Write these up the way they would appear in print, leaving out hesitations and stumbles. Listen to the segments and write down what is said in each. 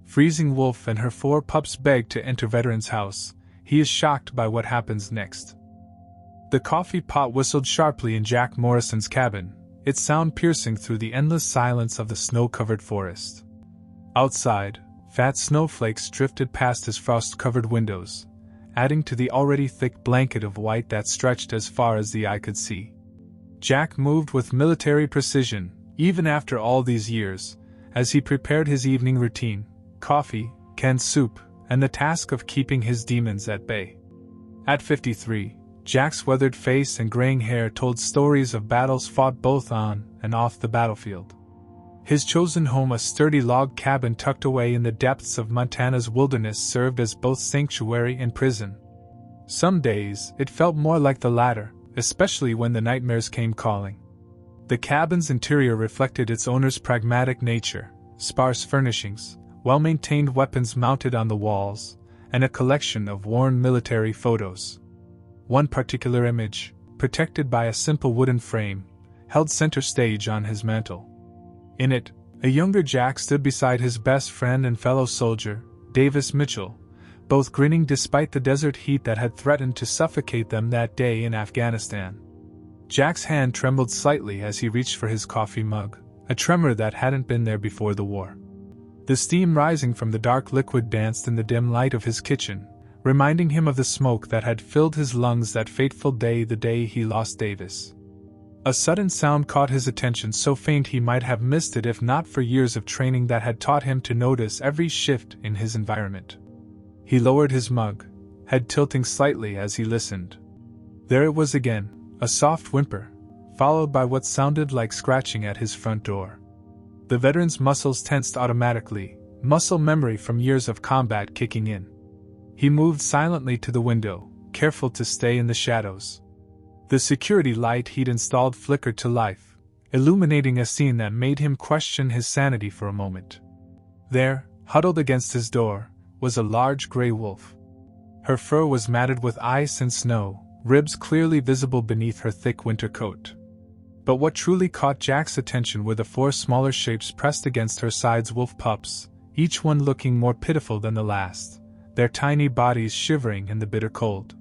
Freezing Wolf and her 4 pups beg to enter Veteran's house. He is shocked by what happens next. The coffee pot whistled sharply in Jack Morrison's cabin, its sound piercing through the endless silence of the snow-covered forest. Outside, fat snowflakes drifted past his frost-covered windows, adding to the already thick blanket of white that stretched as far as the eye could see. Jack moved with military precision, even after all these years, as he prepared his evening routine: coffee, canned soup, and the task of keeping his demons at bay. At 53, Jack's weathered face and graying hair told stories of battles fought both on and off the battlefield. His chosen home, a sturdy log cabin tucked away in the depths of Montana's wilderness, served as both sanctuary and prison. Some days, it felt more like the latter, especially when the nightmares came calling. The cabin's interior reflected its owner's pragmatic nature: sparse furnishings, well-maintained weapons mounted on the walls, and a collection of worn military photos. One particular image, protected by a simple wooden frame, held center stage on his mantel. In it, a younger Jack stood beside his best friend and fellow soldier, Davis Mitchell, both grinning despite the desert heat that had threatened to suffocate them that day in Afghanistan. Jack's hand trembled slightly as he reached for his coffee mug, a tremor that hadn't been there before the war. The steam rising from the dark liquid danced in the dim light of his kitchen, reminding him of the smoke that had filled his lungs that fateful day, the day he lost Davis. A sudden sound caught his attention, so faint he might have missed it if not for years of training that had taught him to notice every shift in his environment. He lowered his mug, head tilting slightly as he listened. There it was again, a soft whimper, followed by what sounded like scratching at his front door. The veteran's muscles tensed automatically, muscle memory from years of combat kicking in. He moved silently to the window, careful to stay in the shadows. The security light he'd installed flickered to life, illuminating a scene that made him question his sanity for a moment. There, huddled against his door, was a large gray wolf. Her fur was matted with ice and snow, ribs clearly visible beneath her thick winter coat. But what truly caught Jack's attention were the 4 smaller shapes pressed against her sides: wolf pups, each one looking more pitiful than the last, their tiny bodies shivering in the bitter cold.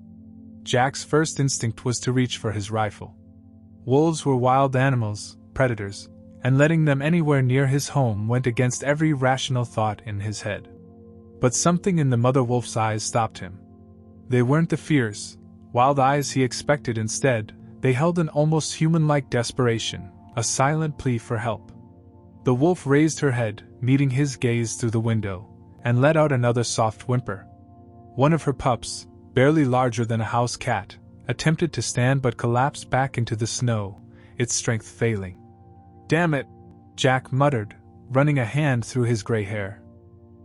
Jack's first instinct was to reach for his rifle. Wolves were wild animals, predators, and letting them anywhere near his home went against every rational thought in his head. But something in the mother wolf's eyes stopped him. They weren't the fierce, wild eyes he expected. Instead, they held an almost human-like desperation, a silent plea for help. The wolf raised her head, meeting his gaze through the window, and let out another soft whimper. One of her pups, barely larger than a house cat, attempted to stand but collapsed back into the snow, its strength failing. "Damn it," Jack muttered, running a hand through his gray hair.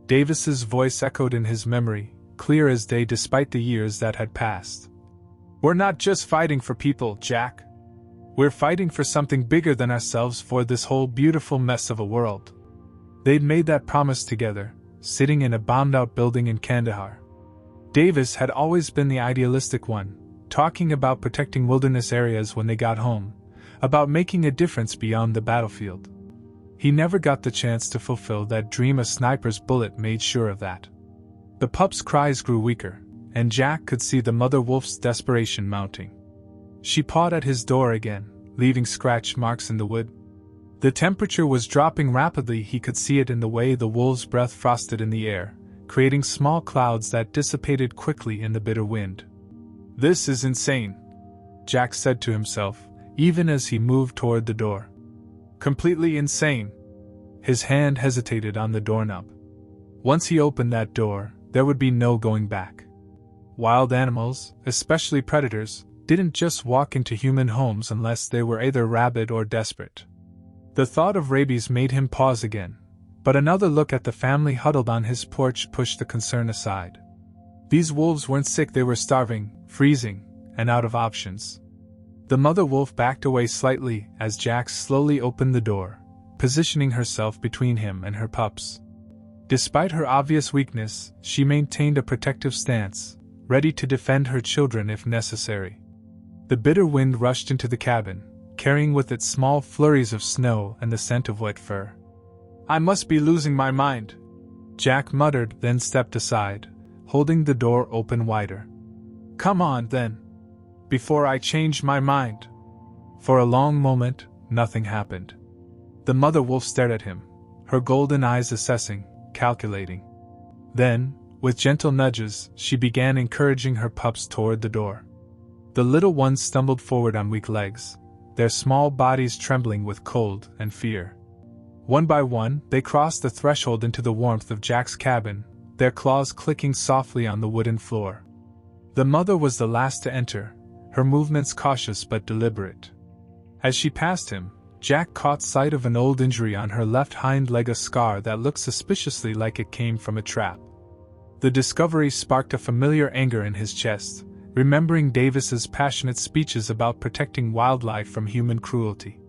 Davis's voice echoed in his memory, clear as day despite the years that had passed. "We're not just fighting for people, Jack. We're fighting for something bigger than ourselves, for this whole beautiful mess of a world." They'd made that promise together, sitting in a bombed-out building in Kandahar. Davis had always been the idealistic one, talking about protecting wilderness areas when they got home, about making a difference beyond the battlefield. He never got the chance to fulfill that dream. A sniper's bullet made sure of that. The pup's cries grew weaker, and Jack could see the mother wolf's desperation mounting. She pawed at his door again, leaving scratch marks in the wood. The temperature was dropping rapidly. He could see it in the way the wolf's breath frosted in the air, creating small clouds that dissipated quickly in the bitter wind. "This is insane," Jack said to himself, even as he moved toward the door. "Completely insane." His hand hesitated on the doorknob. Once he opened that door, there would be no going back. Wild animals, especially predators, didn't just walk into human homes unless they were either rabid or desperate. The thought of rabies made him pause again, but another look at the family huddled on his porch pushed the concern aside. These wolves weren't sick, they were starving, freezing, and out of options. The mother wolf backed away slightly as Jack slowly opened the door, positioning herself between him and her pups. Despite her obvious weakness, she maintained a protective stance, ready to defend her children if necessary. The bitter wind rushed into the cabin, carrying with it small flurries of snow and the scent of wet fur. "I must be losing my mind," Jack muttered, then stepped aside, holding the door open wider. "Come on, then. Before I change my mind." For a long moment, nothing happened. The mother wolf stared at him, her golden eyes assessing, calculating. Then, with gentle nudges, she began encouraging her pups toward the door. The little ones stumbled forward on weak legs, their small bodies trembling with cold and fear. One by one, they crossed the threshold into the warmth of Jack's cabin, their claws clicking softly on the wooden floor. The mother was the last to enter, her movements cautious but deliberate. As she passed him, Jack caught sight of an old injury on her left hind leg, a scar that looked suspiciously like it came from a trap. The discovery sparked a familiar anger in his chest, remembering Davis's passionate speeches about protecting wildlife from human cruelty.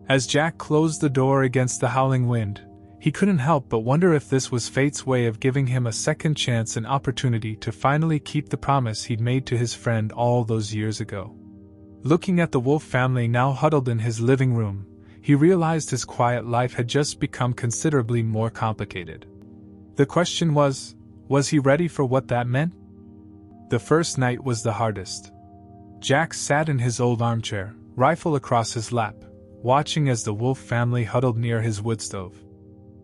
As Jack closed the door against the howling wind, he couldn't help but wonder if this was fate's way of giving him a second chance and opportunity to finally keep the promise he'd made to his friend all those years ago. Looking at the wolf family now huddled in his living room, he realized his quiet life had just become considerably more complicated. The question was he ready for what that meant? The first night was the hardest. Jack sat in his old armchair, rifle across his lap, watching as the wolf family huddled near his wood stove.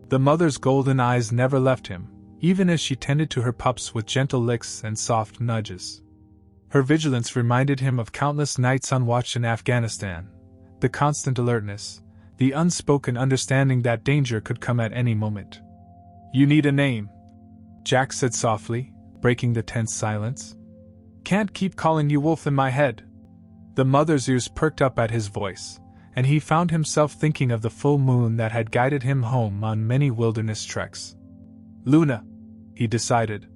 The mother's golden eyes never left him, even as she tended to her pups with gentle licks and soft nudges. Her vigilance reminded him of countless nights on watch in Afghanistan, the constant alertness, the unspoken understanding that danger could come at any moment. "You need a name," Jack said softly, breaking the tense silence. "Can't keep calling you Wolf in my head." The mother's ears perked up at his voice, and he found himself thinking of the full moon that had guided him home on many wilderness treks. "Luna," he decided.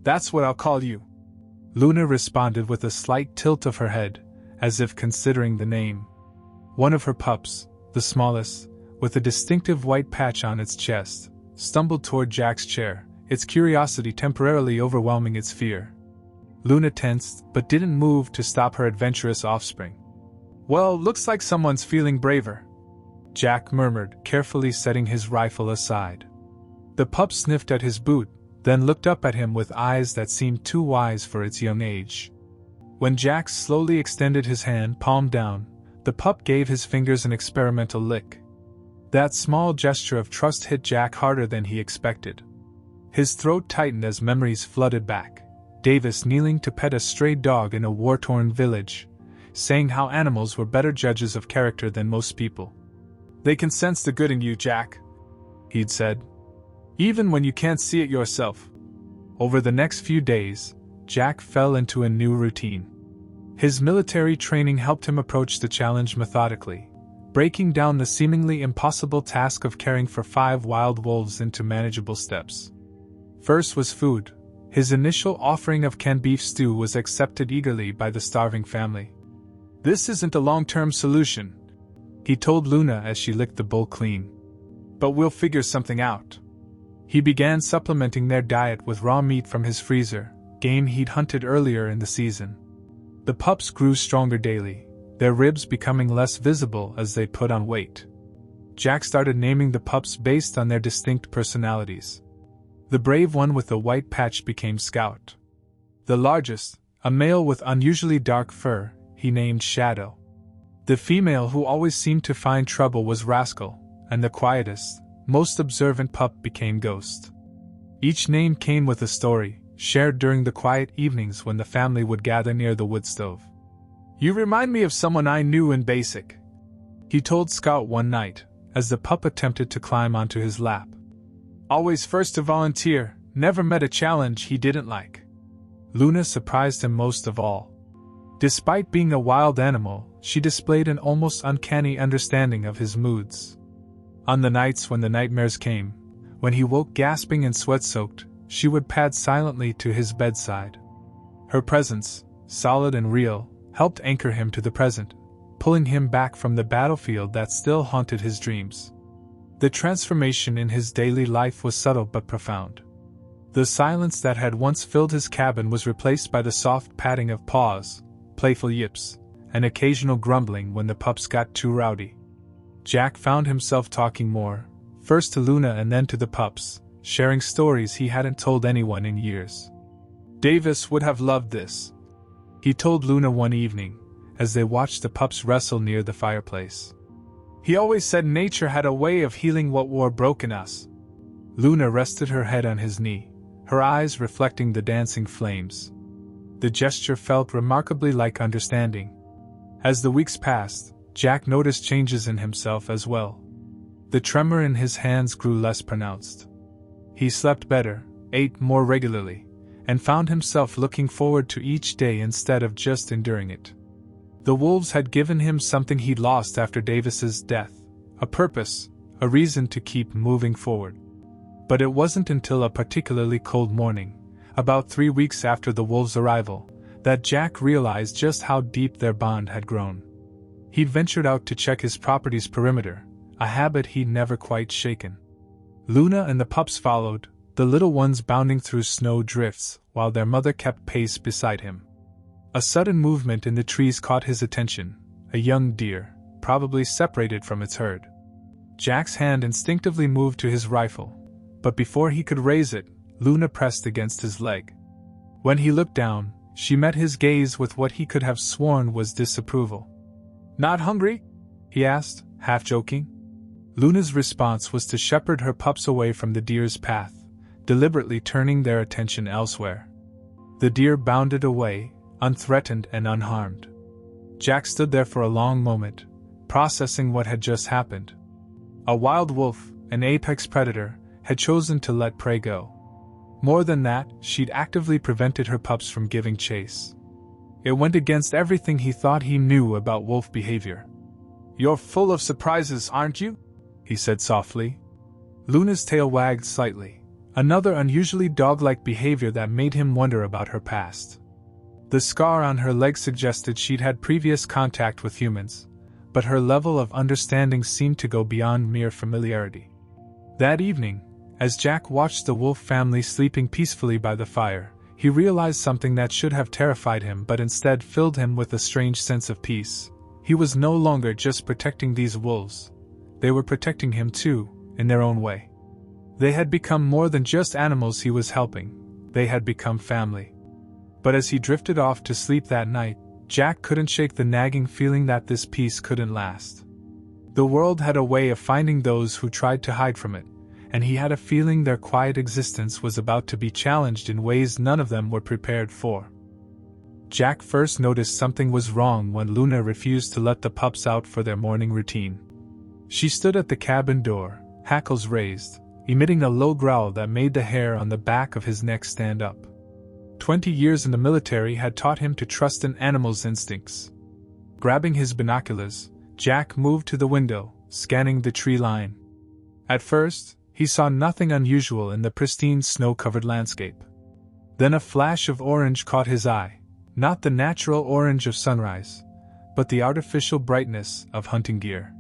"That's what I'll call you." Luna responded with a slight tilt of her head, as if considering the name. One of her pups, the smallest, with a distinctive white patch on its chest, stumbled toward Jack's chair, its curiosity temporarily overwhelming its fear. Luna tensed, but didn't move to stop her adventurous offspring. "Well, looks like someone's feeling braver," Jack murmured, carefully setting his rifle aside. The pup sniffed at his boot, then looked up at him with eyes that seemed too wise for its young age. When Jack slowly extended his hand, palm down, the pup gave his fingers an experimental lick. That small gesture of trust hit Jack harder than he expected. His throat tightened as memories flooded back. Davis kneeling to pet a stray dog in a war-torn village, saying how animals were better judges of character than most people. "They can sense the good in you, Jack," he'd said, "even when you can't see it yourself." Over the next few days, Jack fell into a new routine. His military training helped him approach the challenge methodically, breaking down the seemingly impossible task of caring for 5 wild wolves into manageable steps. First was food. His initial offering of canned beef stew was accepted eagerly by the starving family. "This isn't a long-term solution," he told Luna as she licked the bowl clean. "But we'll figure something out." He began supplementing their diet with raw meat from his freezer, game he'd hunted earlier in the season. The pups grew stronger daily, their ribs becoming less visible as they put on weight. Jack started naming the pups based on their distinct personalities. The brave one with the white patch became Scout. The largest, a male with unusually dark fur, he named Shadow. The female who always seemed to find trouble was Rascal, and the quietest, most observant pup became Ghost. Each name came with a story, shared during the quiet evenings when the family would gather near the wood stove. "You remind me of someone I knew in basic," he told Scout one night, as the pup attempted to climb onto his lap. "Always first to volunteer, never met a challenge he didn't like." Luna surprised him most of all. Despite being a wild animal, she displayed an almost uncanny understanding of his moods. On the nights when the nightmares came, when he woke gasping and sweat-soaked, she would pad silently to his bedside. Her presence, solid and real, helped anchor him to the present, pulling him back from the battlefield that still haunted his dreams. The transformation in his daily life was subtle but profound. The silence that had once filled his cabin was replaced by the soft patting of paws, playful yips, and occasional grumbling when the pups got too rowdy. Jack found himself talking more, first to Luna and then to the pups, sharing stories he hadn't told anyone in years. Davis would have loved this, he told Luna one evening, as they watched the pups wrestle near the fireplace. He always said nature had a way of healing what war broke in us. Luna rested her head on his knee, her eyes reflecting the dancing flames. The gesture felt remarkably like understanding. As the weeks passed, Jack noticed changes in himself as well. The tremor in his hands grew less pronounced. He slept better, ate more regularly, and found himself looking forward to each day instead of just enduring it. The wolves had given him something he'd lost after Davis's death, a purpose, a reason to keep moving forward. But it wasn't until a particularly cold morning, about 3 weeks after the wolves' arrival, that Jack realized just how deep their bond had grown. He'd ventured out to check his property's perimeter, a habit he'd never quite shaken. Luna and the pups followed, the little ones bounding through snow drifts, while their mother kept pace beside him. A sudden movement in the trees caught his attention, a young deer, probably separated from its herd. Jack's hand instinctively moved to his rifle, but before he could raise it, Luna pressed against his leg. When he looked down, she met his gaze with what he could have sworn was disapproval. "Not hungry?" he asked, half joking. Luna's response was to shepherd her pups away from the deer's path, deliberately turning their attention elsewhere. The deer bounded away, unthreatened and unharmed. Jack stood there for a long moment, processing what had just happened. A wild wolf, an apex predator, had chosen to let prey go. More than that, she'd actively prevented her pups from giving chase. It went against everything he thought he knew about wolf behavior. "You're full of surprises, aren't you?" he said softly. Luna's tail wagged slightly, another unusually dog-like behavior that made him wonder about her past. The scar on her leg suggested she'd had previous contact with humans, but her level of understanding seemed to go beyond mere familiarity. That evening, as Jack watched the wolf family sleeping peacefully by the fire, he realized something that should have terrified him but instead filled him with a strange sense of peace. He was no longer just protecting these wolves. They were protecting him too, in their own way. They had become more than just animals he was helping, they had become family. But as he drifted off to sleep that night, Jack couldn't shake the nagging feeling that this peace couldn't last. The world had a way of finding those who tried to hide from it, and he had a feeling their quiet existence was about to be challenged in ways none of them were prepared for. Jack first noticed something was wrong when Luna refused to let the pups out for their morning routine. She stood at the cabin door, hackles raised, emitting a low growl that made the hair on the back of his neck stand up. 20 years in the military had taught him to trust an animal's instincts. Grabbing his binoculars, Jack moved to the window, scanning the tree line. At first, he saw nothing unusual in the pristine snow-covered landscape. Then a flash of orange caught his eye, not the natural orange of sunrise, but the artificial brightness of hunting gear.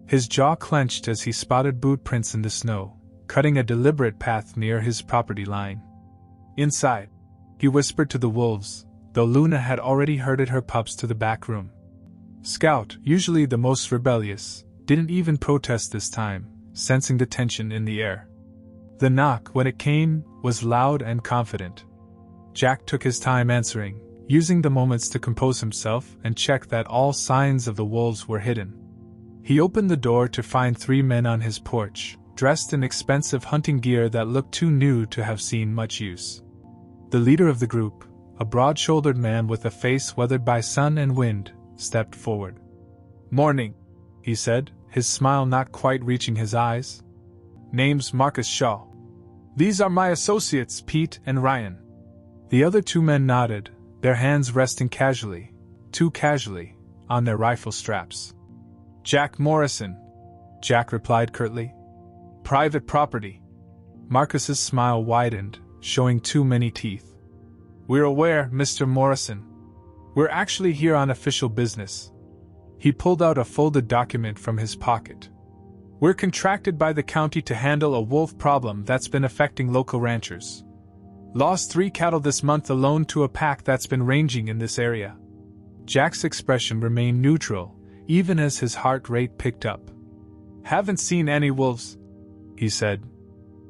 His jaw clenched as he spotted boot prints in the snow, cutting a deliberate path near his property line. Inside, he whispered to the wolves, though Luna had already herded her pups to the back room. Scout, usually the most rebellious, didn't even protest this time, sensing the tension in the air. The knock, when it came, was loud and confident. Jack took his time answering, using the moments to compose himself and check that all signs of the wolves were hidden. He opened the door to find 3 men on his porch, dressed in expensive hunting gear that looked too new to have seen much use. The leader of the group, a broad-shouldered man with a face weathered by sun and wind, stepped forward. "Morning," he said, his smile not quite reaching his eyes. "Name's Marcus Shaw. These are my associates, Pete and Ryan." The other 2 men nodded, their hands resting casually, too casually, on their rifle straps. "Jack Morrison," Jack replied curtly. "Private property." Marcus's smile widened, showing too many teeth. "We're aware, Mr. Morrison. We're actually here on official business." He pulled out a folded document from his pocket. "We're contracted by the county to handle a wolf problem that's been affecting local ranchers. Lost 3 cattle this month alone to a pack that's been ranging in this area." Jack's expression remained neutral, even as his heart rate picked up. "Haven't seen any wolves," he said.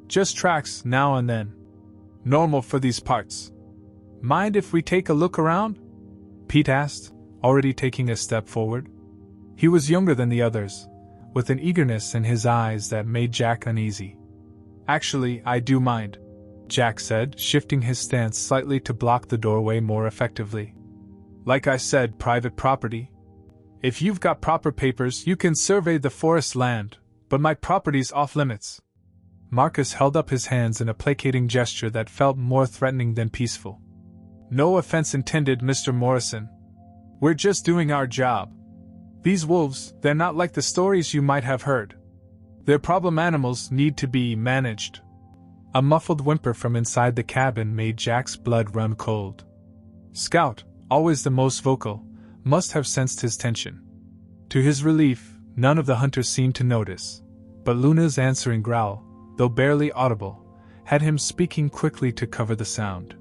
Just tracks now and then. Normal for these parts. Mind if we take a look around? Pete asked, already taking a step forward. He was younger than the others, with an eagerness in his eyes that made Jack uneasy. Actually, I do mind, Jack said, shifting his stance slightly to block the doorway more effectively. Like I said, private property. If you've got proper papers, you can survey the forest land, but my property's off limits. Marcus held up his hands in a placating gesture that felt more threatening than peaceful. No offense intended, Mr. Morrison. We're just doing our job. These wolves, they're not like the stories you might have heard. Their problem animals need to be managed. A muffled whimper from inside the cabin made Jack's blood run cold. Scout, always the most vocal, must have sensed his tension. To his relief, none of the hunters seemed to notice, but Luna's answering growl, though barely audible, had him speaking quickly to cover the sound.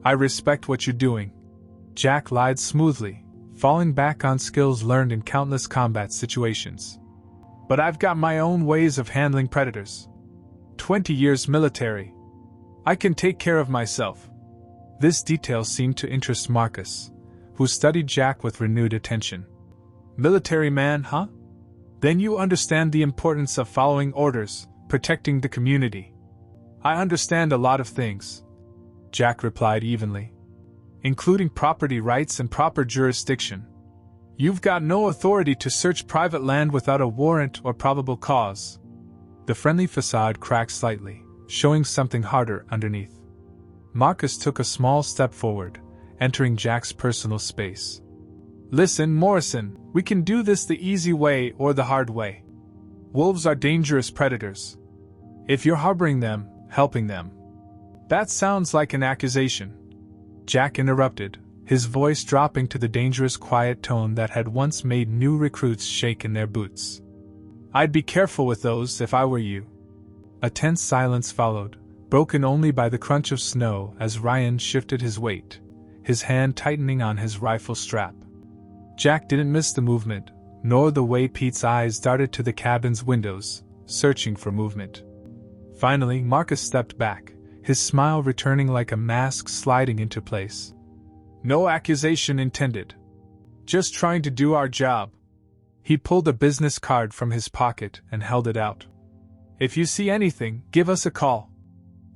I respect what you're doing. Jack lied smoothly, falling back on skills learned in countless combat situations. But I've got my own ways of handling predators. 20 years military. I can take care of myself. This detail seemed to interest Marcus, who studied Jack with renewed attention. Military man, huh? Then you understand the importance of following orders, protecting the community. I understand a lot of things, Jack replied evenly, including property rights and proper jurisdiction. You've got no authority to search private land without a warrant or probable cause. The friendly facade cracked slightly, showing something harder underneath. Marcus took a small step forward, entering Jack's personal space. Listen, Morrison, we can do this the easy way or the hard way. Wolves are dangerous predators. If you're harboring them, helping them. That sounds like an accusation. Jack interrupted, his voice dropping to the dangerous quiet tone that had once made new recruits shake in their boots. I'd be careful with those if I were you. A tense silence followed, broken only by the crunch of snow as Ryan shifted his weight, his hand tightening on his rifle strap. Jack didn't miss the movement, nor the way Pete's eyes darted to the cabin's windows, searching for movement. Finally, Marcus stepped back, his smile returning like a mask sliding into place. No accusation intended. Just trying to do our job. He pulled a business card from his pocket and held it out. If you see anything, give us a call.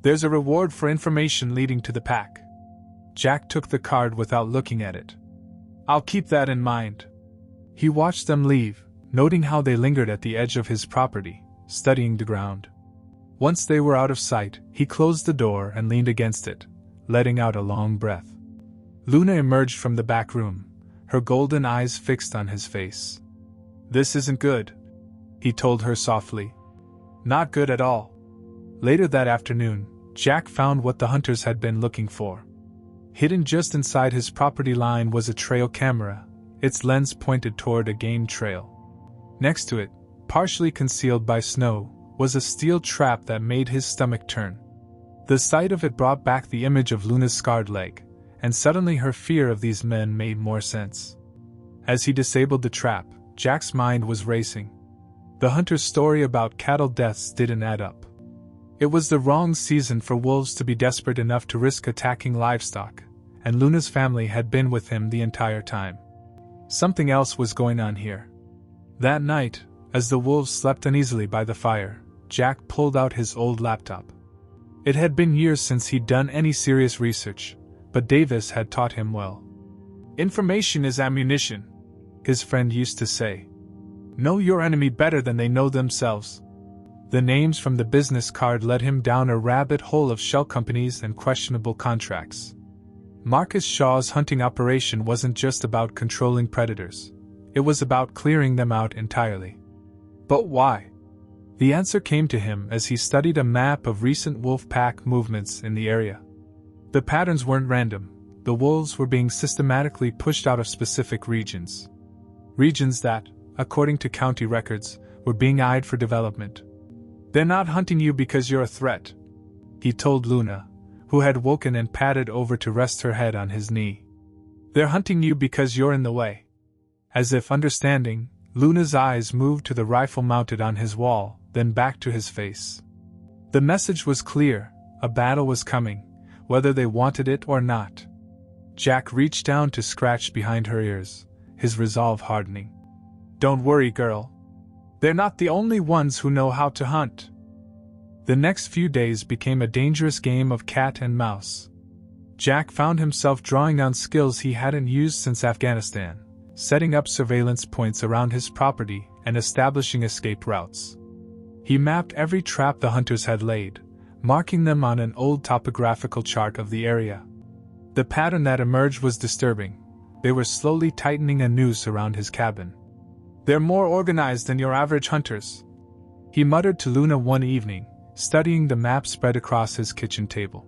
There's a reward for information leading to the pack. Jack took the card without looking at it. I'll keep that in mind. He watched them leave, noting how they lingered at the edge of his property, studying the ground. Once they were out of sight, he closed the door and leaned against it, letting out a long breath. Luna emerged from the back room, her golden eyes fixed on his face. This isn't good, he told her softly. Not good at all. Later that afternoon, Jack found what the hunters had been looking for. Hidden just inside his property line was a trail camera, its lens pointed toward a game trail. Next to it, partially concealed by snow, was a steel trap that made his stomach turn. The sight of it brought back the image of Luna's scarred leg, and suddenly her fear of these men made more sense. As he disabled the trap, Jack's mind was racing. The hunter's story about cattle deaths didn't add up. It was the wrong season for wolves to be desperate enough to risk attacking livestock, and Luna's family had been with him the entire time. Something else was going on here. That night, as the wolves slept uneasily by the fire, Jack pulled out his old laptop. It had been years since he'd done any serious research, but Davis had taught him well. Information is ammunition, his friend used to say. Know your enemy better than they know themselves. The names from the business card led him down a rabbit hole of shell companies and questionable contracts. Marcus Shaw's hunting operation wasn't just about controlling predators. It was about clearing them out entirely. But why? The answer came to him as he studied a map of recent wolf pack movements in the area. The patterns weren't random. The wolves were being systematically pushed out of specific regions. Regions that, according to county records, were being eyed for development. They're not hunting you because you're a threat, he told Luna, who had woken and padded over to rest her head on his knee. They're hunting you because you're in the way. As if understanding, Luna's eyes moved to the rifle mounted on his wall, then back to his face. The message was clear: a battle was coming, whether they wanted it or not. Jack reached down to scratch behind her ears, his resolve hardening. "Don't worry, girl. They're not the only ones who know how to hunt." The next few days became a dangerous game of cat and mouse. Jack found himself drawing on skills he hadn't used since Afghanistan, setting up surveillance points around his property and establishing escape routes. He mapped every trap the hunters had laid, marking them on an old topographical chart of the area. The pattern that emerged was disturbing. They were slowly tightening a noose around his cabin. "They're more organized than your average hunters," he muttered to Luna one evening, studying the map spread across his kitchen table.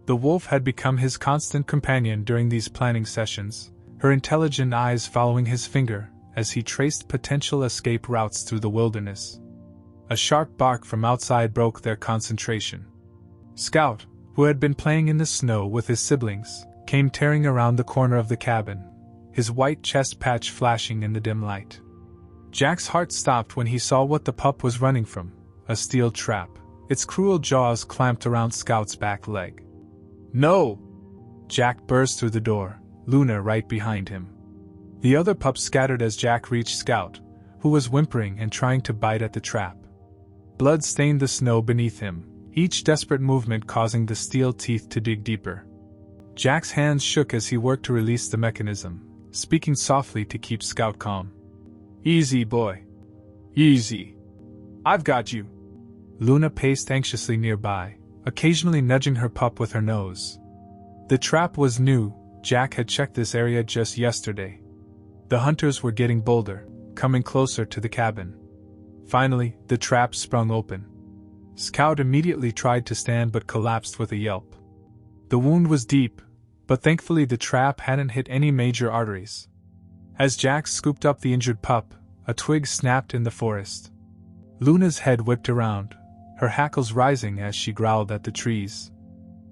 The wolf had become his constant companion during these planning sessions, her intelligent eyes following his finger as he traced potential escape routes through the wilderness. A sharp bark from outside broke their concentration. Scout, who had been playing in the snow with his siblings, came tearing around the corner of the cabin, his white chest patch flashing in the dim light. Jack's heart stopped when he saw what the pup was running from: a steel trap, its cruel jaws clamped around Scout's back leg. "No!" Jack burst through the door, Luna right behind him. The other pups scattered as Jack reached Scout, who was whimpering and trying to bite at the trap. Blood stained the snow beneath him, each desperate movement causing the steel teeth to dig deeper. Jack's hands shook as he worked to release the mechanism, speaking softly to keep Scout calm. "Easy, boy. Easy. I've got you." Luna paced anxiously nearby, occasionally nudging her pup with her nose. The trap was new. Jack had checked this area just yesterday. The hunters were getting bolder, coming closer to the cabin. Finally, the trap sprung open. Scout immediately tried to stand but collapsed with a yelp. The wound was deep, but thankfully the trap hadn't hit any major arteries. As Jack scooped up the injured pup, a twig snapped in the forest. Luna's head whipped around, her hackles rising as she growled at the trees.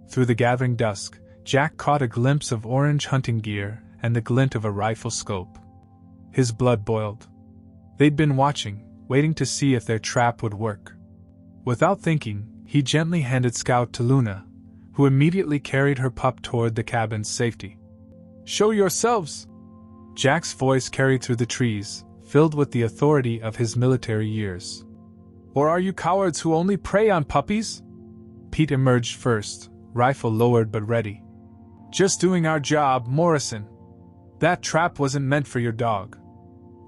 Through the gathering dusk, Jack caught a glimpse of orange hunting gear and the glint of a rifle scope. His blood boiled. They'd been watching, waiting to see if their trap would work. Without thinking, he gently handed Scout to Luna, who immediately carried her pup toward the cabin's safety. "Show yourselves!" Jack's voice carried through the trees, filled with the authority of his military years. "Or are you cowards who only prey on puppies?" Pete emerged first, rifle lowered but ready. "Just doing our job, Morrison. That trap wasn't meant for your dog."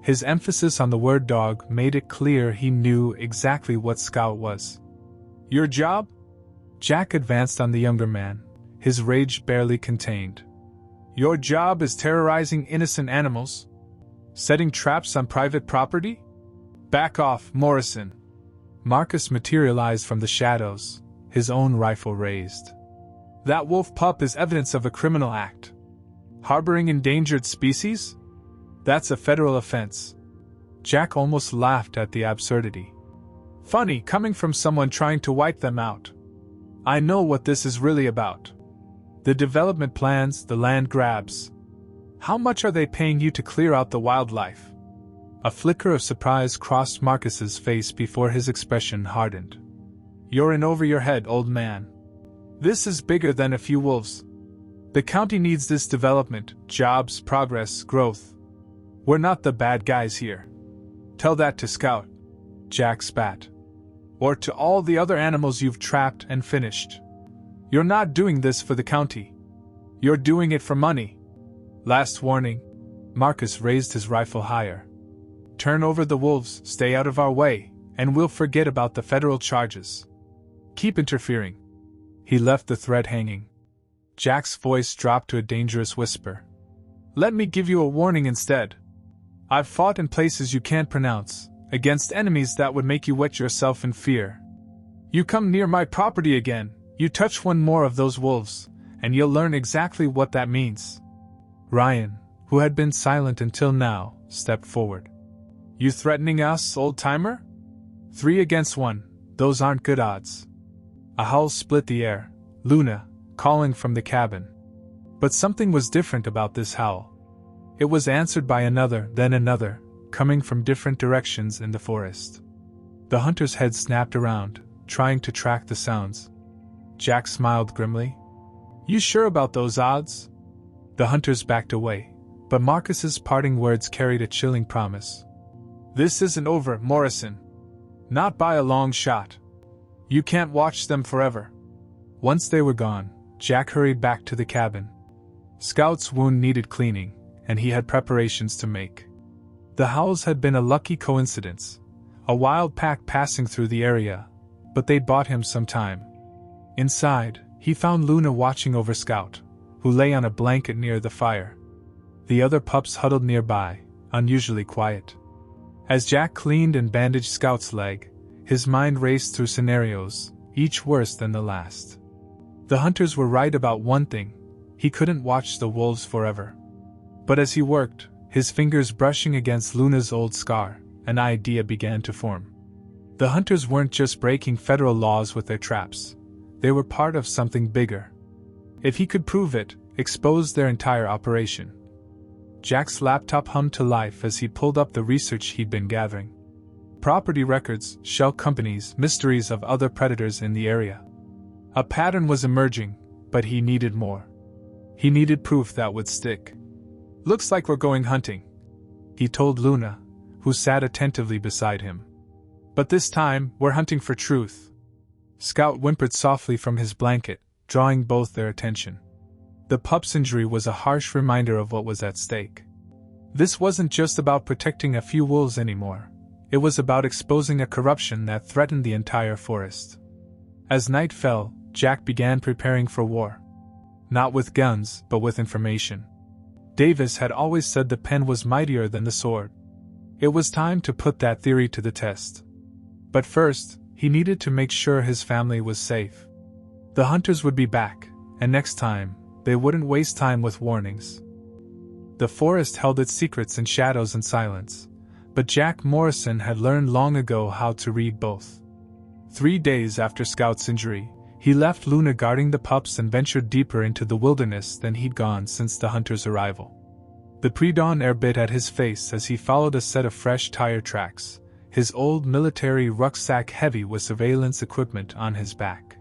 His emphasis on the word dog made it clear he knew exactly what Scout was. "Your job?" Jack advanced on the younger man, his rage barely contained. "Your job is terrorizing innocent animals? Setting traps on private property? Back off, Morrison." Marcus materialized from the shadows, his own rifle raised. "That wolf pup is evidence of a criminal act. Harboring endangered species? That's a federal offense." Jack almost laughed at the absurdity. "Funny coming from someone trying to wipe them out. I know what this is really about. The development plans, the land grabs. How much are they paying you to clear out the wildlife?" A flicker of surprise crossed Marcus's face before his expression hardened. "You're in over your head, old man. This is bigger than a few wolves. The county needs this development, jobs, progress, growth. We're not the bad guys here. Tell that to Scout," Jack spat. "Or to all the other animals you've trapped and finished. You're not doing this for the county. You're doing it for money. Last warning." Marcus raised his rifle higher. "Turn over the wolves, stay out of our way, and we'll forget about the federal charges. Keep interfering." He left the threat hanging. Jack's voice dropped to a dangerous whisper. "Let me give you a warning instead. I've fought in places you can't pronounce, against enemies that would make you wet yourself in fear. You come near my property again, you touch one more of those wolves, and you'll learn exactly what that means." Ryan, who had been silent until now, stepped forward. "You threatening us, old-timer? 3 against 1, those aren't good odds." A howl split the air, Luna, calling from the cabin. But something was different about this howl. It was answered by another, then another, coming from different directions in the forest. The hunter's head snapped around, trying to track the sounds. Jack smiled grimly. You sure about those odds? The hunters backed away, but Marcus's parting words carried a chilling promise. This isn't over, Morrison. Not by a long shot. You can't watch them forever. Once they were gone, Jack hurried back to the cabin. Scout's wound needed cleaning, and he had preparations to make. The howls had been a lucky coincidence, a wild pack passing through the area, but they'd bought him some time. Inside, he found Luna watching over Scout, who lay on a blanket near the fire. The other pups huddled nearby, unusually quiet. As Jack cleaned and bandaged Scout's leg, his mind raced through scenarios, each worse than the last. The hunters were right about one thing: he couldn't watch the wolves forever. But as he worked, his fingers brushing against Luna's old scar, an idea began to form. The hunters weren't just breaking federal laws with their traps. They were part of something bigger. If he could prove it, expose their entire operation. Jack's laptop hummed to life as he pulled up the research he'd been gathering. Property records, shell companies, mysteries of other predators in the area. A pattern was emerging, but he needed more. He needed proof that would stick. Looks like we're going hunting, he told Luna, who sat attentively beside him. But this time, we're hunting for truth. Scout whimpered softly from his blanket, drawing both their attention. The pup's injury was a harsh reminder of what was at stake. This wasn't just about protecting a few wolves anymore. It was about exposing a corruption that threatened the entire forest. As night fell, Jack began preparing for war. Not with guns, but with information. Davis had always said the pen was mightier than the sword. It was time to put that theory to the test. But first, he needed to make sure his family was safe. The hunters would be back, and next time, they wouldn't waste time with warnings. The forest held its secrets in shadows and silence, but Jack Morrison had learned long ago how to read both. 3 days after Scout's injury, he left Luna guarding the pups and ventured deeper into the wilderness than he'd gone since the hunters' arrival. The pre-dawn air bit at his face as he followed a set of fresh tire tracks, his old military rucksack heavy with surveillance equipment on his back.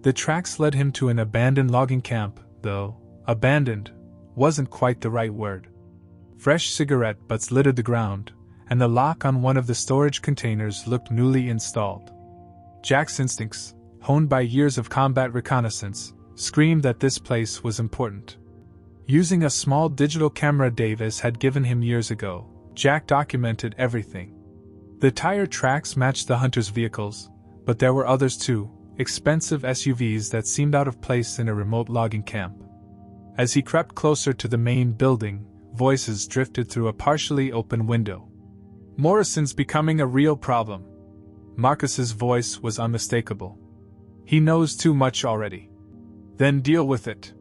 The tracks led him to an abandoned logging camp, though abandoned wasn't quite the right word. Fresh cigarette butts littered the ground, and the lock on one of the storage containers looked newly installed. Jack's instincts, honed by years of combat reconnaissance, screamed that this place was important. Using a small digital camera Davis had given him years ago, Jack documented everything. The tire tracks matched the hunters' vehicles, but there were others too, expensive SUVs that seemed out of place in a remote logging camp. As he crept closer to the main building, voices drifted through a partially open window. Morrison's becoming a real problem. Marcus's voice was unmistakable. He knows too much already. Then deal with it.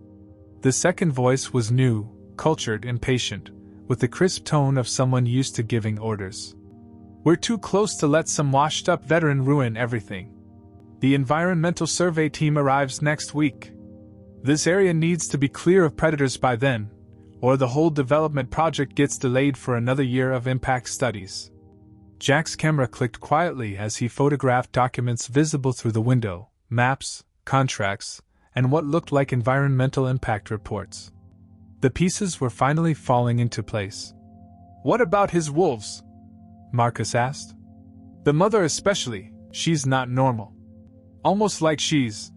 The second voice was new, cultured, impatient, with the crisp tone of someone used to giving orders. We're too close to let some washed-up veteran ruin everything. The environmental survey team arrives next week. This area needs to be clear of predators by then, or the whole development project gets delayed for another year of impact studies. Jack's camera clicked quietly as he photographed documents visible through the window, maps, contracts, and what looked like environmental impact reports. The pieces were finally falling into place. What about his wolves? Marcus asked. The mother especially, she's not normal. Almost like she's...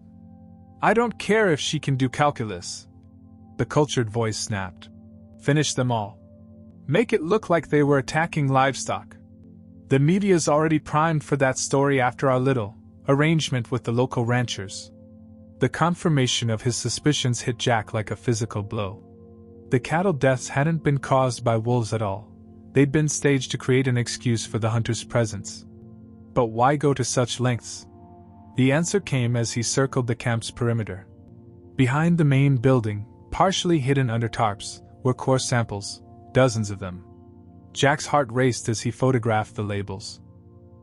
I don't care if she can do calculus. The cultured voice snapped. Finish them all. Make it look like they were attacking livestock. The media's already primed for that story after our little arrangement with the local ranchers. The confirmation of his suspicions hit Jack like a physical blow. The cattle deaths hadn't been caused by wolves at all. They'd been staged to create an excuse for the hunter's presence. But why go to such lengths? The answer came as he circled the camp's perimeter. Behind the main building, partially hidden under tarps, were core samples, dozens of them. Jack's heart raced as he photographed the labels.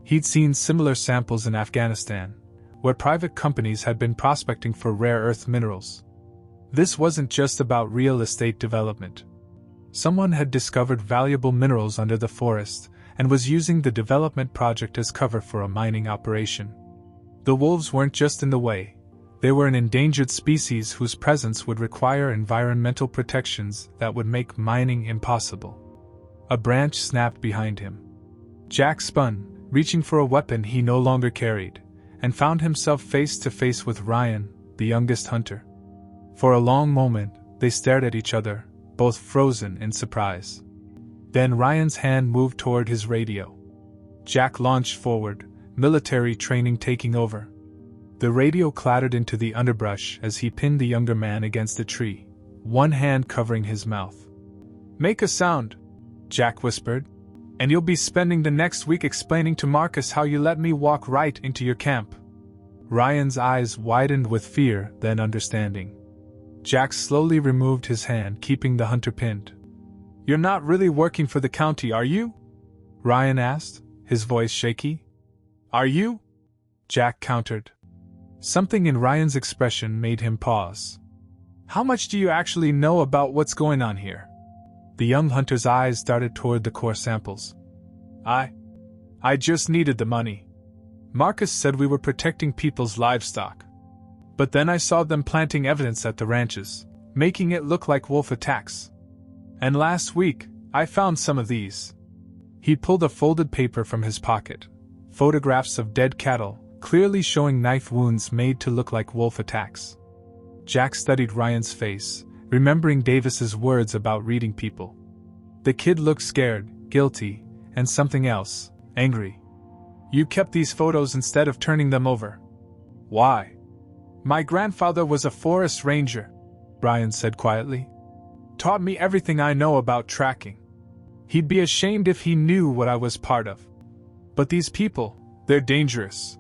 He'd seen similar samples in Afghanistan, where private companies had been prospecting for rare earth minerals. This wasn't just about real estate development. Someone had discovered valuable minerals under the forest and was using the development project as cover for a mining operation. The wolves weren't just in the way, they were an endangered species whose presence would require environmental protections that would make mining impossible. A branch snapped behind him. Jack spun, reaching for a weapon he no longer carried, and found himself face to face with Ryan, the youngest hunter. For a long moment, they stared at each other, both frozen in surprise. Then Ryan's hand moved toward his radio. Jack launched forward, military training taking over. The radio clattered into the underbrush as he pinned the younger man against a tree, one hand covering his mouth. "Make a sound," Jack whispered, "and you'll be spending the next week explaining to Marcus how you let me walk right into your camp." Ryan's eyes widened with fear, then understanding. Jack slowly removed his hand, keeping the hunter pinned. "You're not really working for the county, are you?" Ryan asked, his voice shaky. "Are you?" Jack countered. Something in Ryan's expression made him pause. "How much do you actually know about what's going on here?" The young hunter's eyes darted toward the core samples. I just needed the money. Marcus said we were protecting people's livestock. But then I saw them planting evidence at the ranches, making it look like wolf attacks. And last week, I found some of these." He pulled a folded paper from his pocket, photographs of dead cattle, clearly showing knife wounds made to look like wolf attacks. Jack studied Ryan's face, remembering Davis's words about reading people. The kid looked scared, guilty, and something else, angry. "You kept these photos instead of turning them over." "Why?" "My grandfather was a forest ranger," Ryan said quietly. "Taught me everything I know about tracking. He'd be ashamed if he knew what I was part of. But these people, they're dangerous.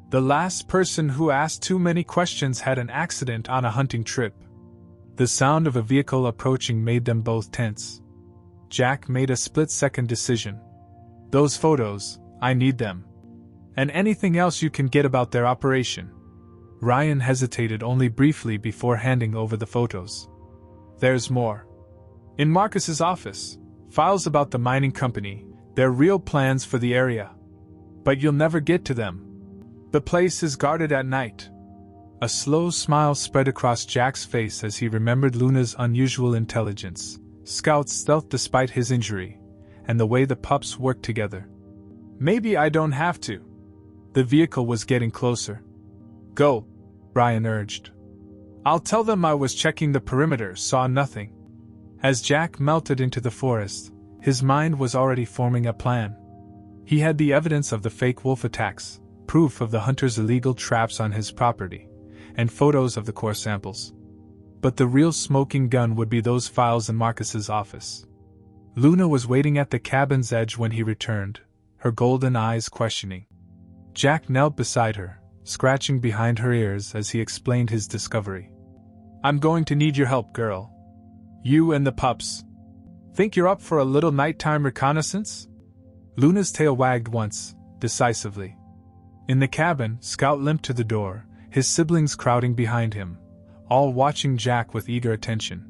The last person who asked too many questions had an accident on a hunting trip." The sound of a vehicle approaching made them both tense. Jack made a split-second decision. "Those photos, I need them. And anything else you can get about their operation." Ryan hesitated only briefly before handing over the photos. "There's more. In Marcus's office, files about the mining company, their real plans for the area. But you'll never get to them. The place is guarded at night." A slow smile spread across Jack's face as he remembered Luna's unusual intelligence, Scout's stealth despite his injury, and the way the pups worked together. "Maybe I don't have to." The vehicle was getting closer. "Go," Ryan urged. "I'll tell them I was checking the perimeter, saw nothing." As Jack melted into the forest, his mind was already forming a plan. He had the evidence of the fake wolf attacks, proof of the hunter's illegal traps on his property, and photos of the core samples. But the real smoking gun would be those files in Marcus's office. Luna was waiting at the cabin's edge when he returned, her golden eyes questioning. Jack knelt beside her, scratching behind her ears as he explained his discovery. "I'm going to need your help, girl. You and the pups. Think you're up for a little nighttime reconnaissance?" Luna's tail wagged once, decisively. In the cabin, Scout limped to the door, his siblings crowding behind him, all watching Jack with eager attention.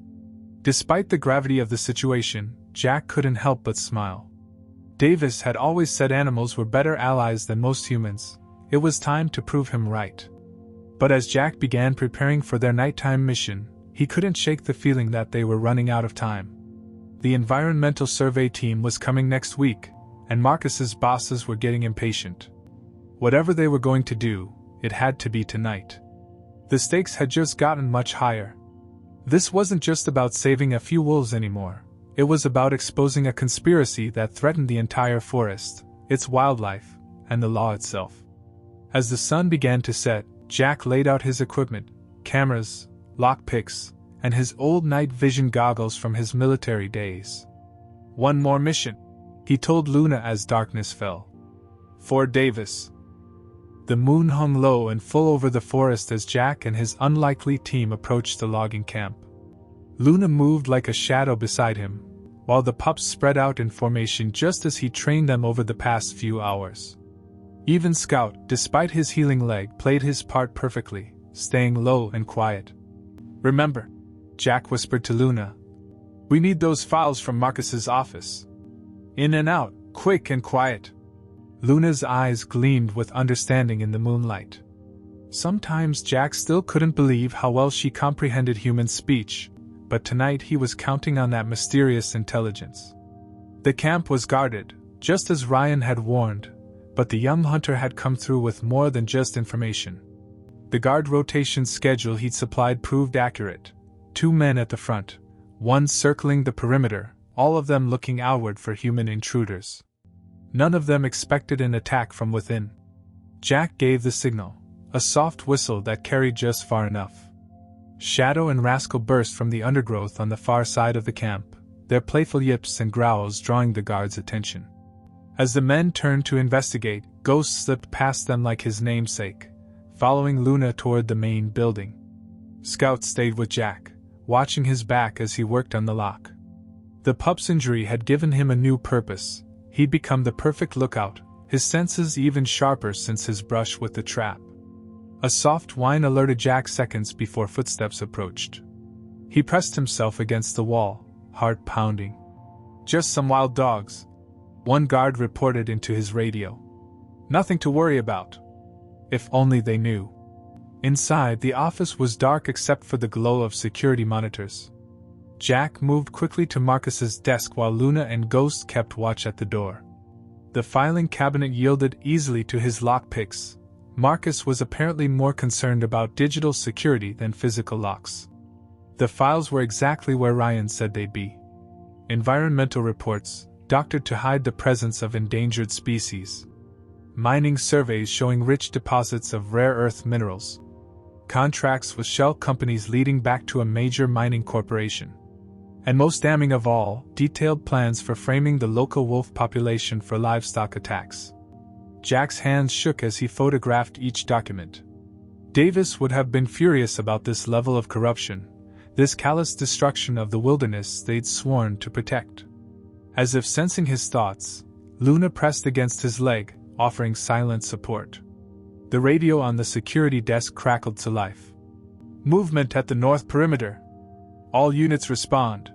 Despite the gravity of the situation, Jack couldn't help but smile. Davis had always said animals were better allies than most humans. It was time to prove him right. But as Jack began preparing for their nighttime mission, he couldn't shake the feeling that they were running out of time. The environmental survey team was coming next week, and Marcus's bosses were getting impatient. Whatever they were going to do, it had to be tonight. The stakes had just gotten much higher. This wasn't just about saving a few wolves anymore. It was about exposing a conspiracy that threatened the entire forest, its wildlife, and the law itself. As the sun began to set, Jack laid out his equipment, cameras, lockpicks, and his old night vision goggles from his military days. "One more mission," he told Luna as darkness fell. "For Davis." The moon hung low and full over the forest as Jack and his unlikely team approached the logging camp. Luna moved like a shadow beside him, while the pups spread out in formation just as he trained them over the past few hours. Even Scout, despite his healing leg, played his part perfectly, staying low and quiet. "Remember," Jack whispered to Luna, "we need those files from Marcus's office. In and out, quick and quiet." Luna's eyes gleamed with understanding in the moonlight. Sometimes Jack still couldn't believe how well she comprehended human speech, but tonight he was counting on that mysterious intelligence. The camp was guarded, just as Ryan had warned, but the young hunter had come through with more than just information. The guard rotation schedule he'd supplied proved accurate. 2 men at the front, 1 circling the perimeter, all of them looking outward for human intruders. None of them expected an attack from within. Jack gave the signal, a soft whistle that carried just far enough. Shadow and Rascal burst from the undergrowth on the far side of the camp, their playful yips and growls drawing the guards' attention. As the men turned to investigate, Ghost slipped past them like his namesake, following Luna toward the main building. Scout stayed with Jack, watching his back as he worked on the lock. The pup's injury had given him a new purpose. He'd become the perfect lookout, his senses even sharper since his brush with the trap. A soft whine alerted Jack seconds before footsteps approached. He pressed himself against the wall, heart pounding. "Just some wild dogs," one guard reported into his radio. "Nothing to worry about." If only they knew. Inside, the office was dark except for the glow of security monitors. Jack moved quickly to Marcus's desk while Luna and Ghost kept watch at the door. The filing cabinet yielded easily to his lockpicks. Marcus was apparently more concerned about digital security than physical locks. The files were exactly where Ryan said they'd be. Environmental reports, doctored to hide the presence of endangered species. Mining surveys showing rich deposits of rare earth minerals. Contracts with shell companies leading back to a major mining corporation. And most damning of all, detailed plans for framing the local wolf population for livestock attacks. Jack's hands shook as he photographed each document. Davis would have been furious about this level of corruption, this callous destruction of the wilderness they'd sworn to protect. As if sensing his thoughts, Luna pressed against his leg, offering silent support. The radio on the security desk crackled to life. "Movement at the north perimeter. All units respond."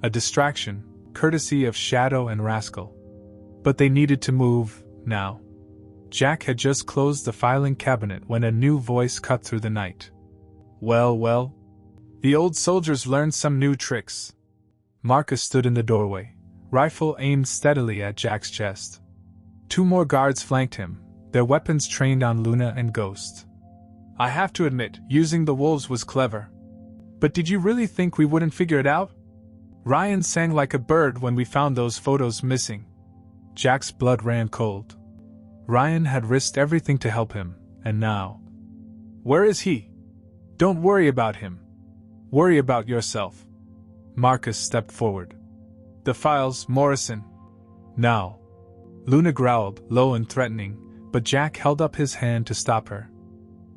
A distraction, courtesy of Shadow and Rascal. But they needed to move, now. Jack had just closed the filing cabinet when a new voice cut through the night. Well. The old soldiers learned some new tricks." Marcus stood in the doorway, rifle aimed steadily at Jack's chest. 2 more guards flanked him, their weapons trained on Luna and Ghost. "I have to admit, using the wolves was clever. But did you really think we wouldn't figure it out? Ryan sang like a bird when we found those photos missing." Jack's blood ran cold. Ryan had risked everything to help him, and now... "Where is he?" "Don't worry about him. Worry about yourself." Marcus stepped forward. "The files, Morrison." "Now." Luna growled, low and threatening, but Jack held up his hand to stop her.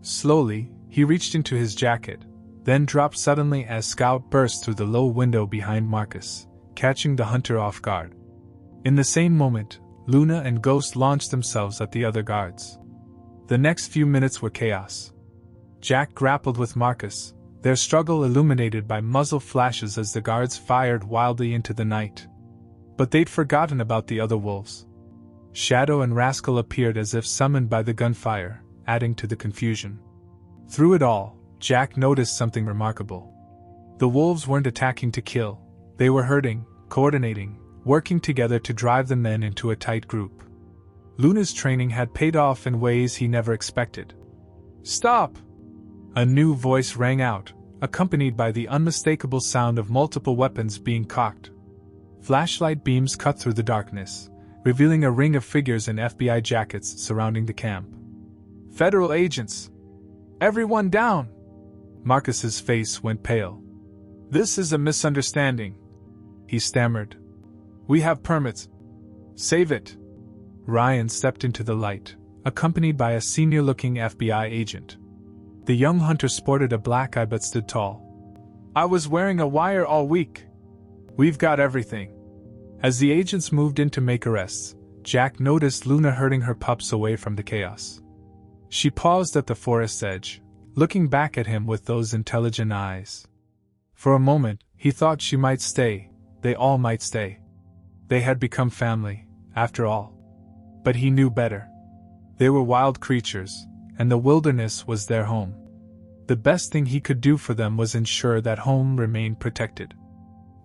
Slowly, he reached into his jacket, then dropped suddenly as Scout burst through the low window behind Marcus, catching the hunter off guard. In the same moment, Luna and Ghost launched themselves at the other guards. The next few minutes were chaos. Jack grappled with Marcus, their struggle illuminated by muzzle flashes as the guards fired wildly into the night. But they'd forgotten about the other wolves. Shadow and Rascal appeared as if summoned by the gunfire, adding to the confusion. Through it all, Jack noticed something remarkable. The wolves weren't attacking to kill, they were herding, coordinating, working together to drive the men into a tight group. Luna's training had paid off in ways he never expected. "Stop!" A new voice rang out, accompanied by the unmistakable sound of multiple weapons being cocked. Flashlight beams cut through the darkness, revealing a ring of figures in FBI jackets surrounding the camp. "Federal agents! Everyone down!" Marcus's face went pale. "This is a misunderstanding," he stammered. "We have permits. Save it." Ryan stepped into the light, accompanied by a senior-looking FBI agent. The young hunter sported a black eye but stood tall. "I was wearing a wire all week. We've got everything." As the agents moved in to make arrests, Jack noticed Luna herding her pups away from the chaos. She paused at the forest's edge, looking back at him with those intelligent eyes. For a moment, he thought she might stay, they all might stay. They had become family, after all. But he knew better. They were wild creatures, and the wilderness was their home. The best thing he could do for them was ensure that home remained protected.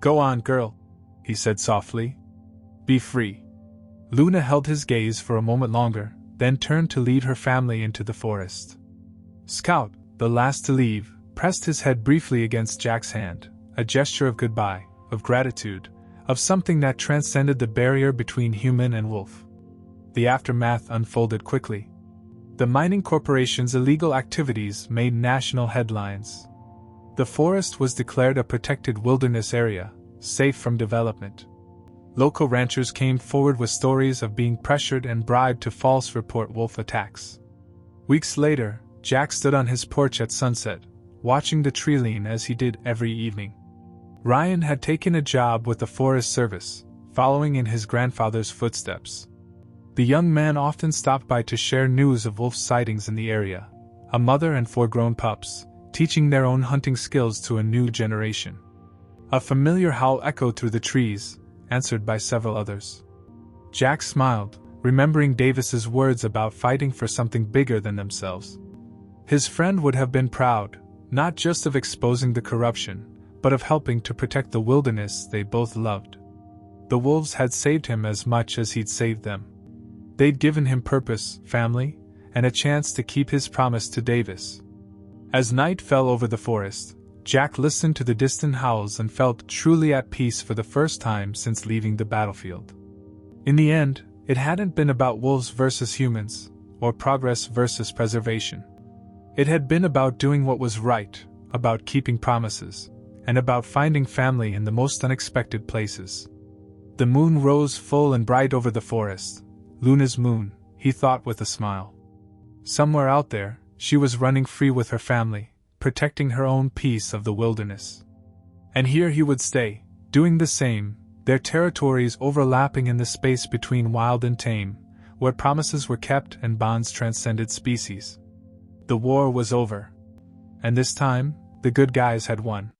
"Go on, girl," he said softly. "Be free." Luna held his gaze for a moment longer, then turned to lead her family into the forest. Scout, the last to leave, pressed his head briefly against Jack's hand, a gesture of goodbye, of gratitude, of something that transcended the barrier between human and wolf. The aftermath unfolded quickly. The mining corporation's illegal activities made national headlines. The forest was declared a protected wilderness area, safe from development. Local ranchers came forward with stories of being pressured and bribed to false report wolf attacks. Weeks later, Jack stood on his porch at sunset, watching the tree lean as he did every evening. Ryan had taken a job with the Forest Service, following in his grandfather's footsteps. The young man often stopped by to share news of wolf sightings in the area, a mother and 4 grown pups, teaching their own hunting skills to a new generation. A familiar howl echoed through the trees, answered by several others. Jack smiled, remembering Davis's words about fighting for something bigger than themselves. His friend would have been proud, not just of exposing the corruption, but of helping to protect the wilderness they both loved. The wolves had saved him as much as he'd saved them. They'd given him purpose, family, and a chance to keep his promise to Davis. As night fell over the forest, Jack listened to the distant howls and felt truly at peace for the first time since leaving the battlefield. In the end, it hadn't been about wolves versus humans, or progress versus preservation. It had been about doing what was right, about keeping promises, and about finding family in the most unexpected places. The moon rose full and bright over the forest. Luna's moon, he thought with a smile. Somewhere out there, she was running free with her family, protecting her own piece of the wilderness. And here he would stay, doing the same, their territories overlapping in the space between wild and tame, where promises were kept and bonds transcended species. The war was over. And this time, the good guys had won.